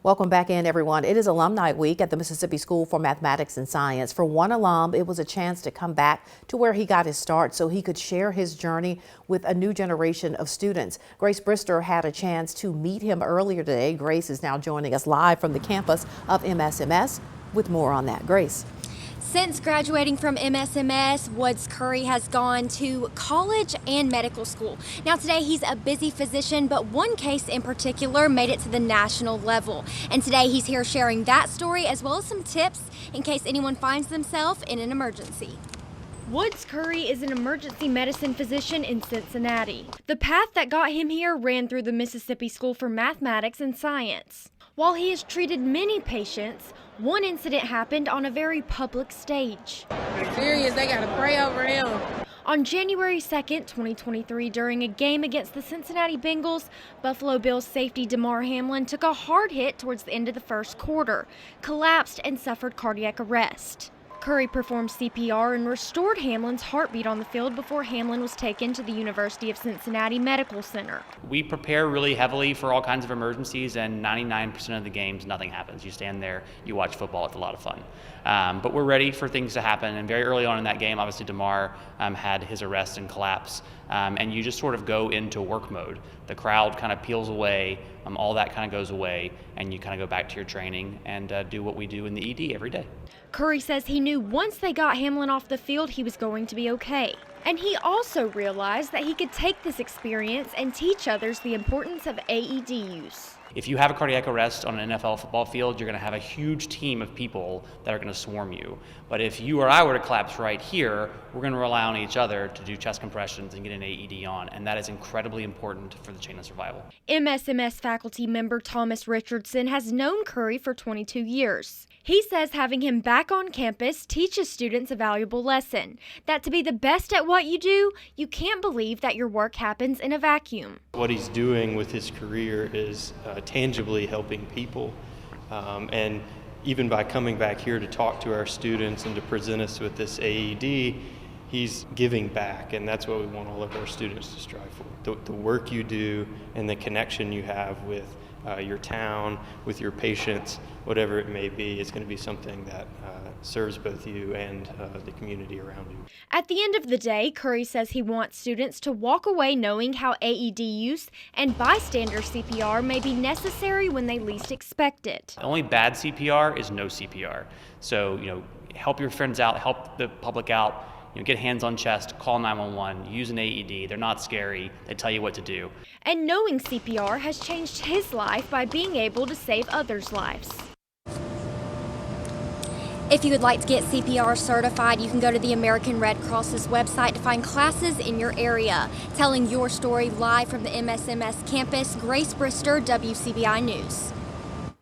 Welcome back in, everyone. It is Alumni Week at the Mississippi School for Mathematics and Science. For one alum, it was a chance to come back to where he got his start so he could share his journey with a new generation of students. Grace Brister had a chance to meet him earlier today. Grace is now joining us live from the campus of MSMS with more on that. Grace. Since graduating from MSMS, Woods Curry has gone to college and medical school. Now today he's a busy physician, but one case in particular made it to the national level. And today he's here sharing that story as well as some tips in case anyone finds themselves in an emergency. Woods Curry is an emergency medicine physician in Cincinnati. The path that got him here ran through the Mississippi School for Mathematics and Science. While he has treated many patients, one incident happened on a very public stage. Serious, they gotta pray over him. On January 2nd, 2023, during a game against the Cincinnati Bengals, Buffalo Bills safety Damar Hamlin took a hard hit towards the end of the first quarter, collapsed and suffered cardiac arrest. Curry performed CPR and restored Hamlin's heartbeat on the field before Hamlin was taken to the University of Cincinnati Medical Center. We prepare really heavily for all kinds of emergencies, and 99% of the games, nothing happens. You stand there, you watch football, it's a lot of fun. But we're ready for things to happen, and very early on in that game, obviously Damar had his arrest and collapse, and you just sort of go into work mode. The crowd kind of peels away, all that kind of goes away, and you kind of go back to your training and do what we do in the ED every day. Curry says he knew once they got Hamlin off the field, he was going to be okay. And he also realized that he could take this experience and teach others the importance of AED use. If you have a cardiac arrest on an NFL football field, you're going to have a huge team of people that are going to swarm you. But if you or I were to collapse right here, we're going to rely on each other to do chest compressions and get an AED on, and that is incredibly important for the chain of survival. MSMS faculty member Thomas Richardson has known Curry for 22 years. He says having him back on campus teaches students a valuable lesson, that to be the best at what you do, you can't believe that your work happens in a vacuum. What he's doing with his career is tangibly helping people, and even by coming back here to talk to our students and to present us with this AED, he's giving back, and that's what we want all of our students to strive for. The work you do and the connection you have with your town, with your patients, whatever it may be, is going to be something that serves both you and the community around you. At the end of the day, Curry says he wants students to walk away knowing how AED use and bystander CPR may be necessary when they least expect it. The only bad CPR is no CPR. So, help your friends out, help the public out. Get hands on chest, call 911, use an AED. They're not scary. They tell you what to do. And knowing CPR has changed his life by being able to save others' lives. If you would like to get CPR certified, you can go to the American Red Cross's website to find classes in your area. Telling your story live from the MSMS campus, Grace Brister, WCBI News.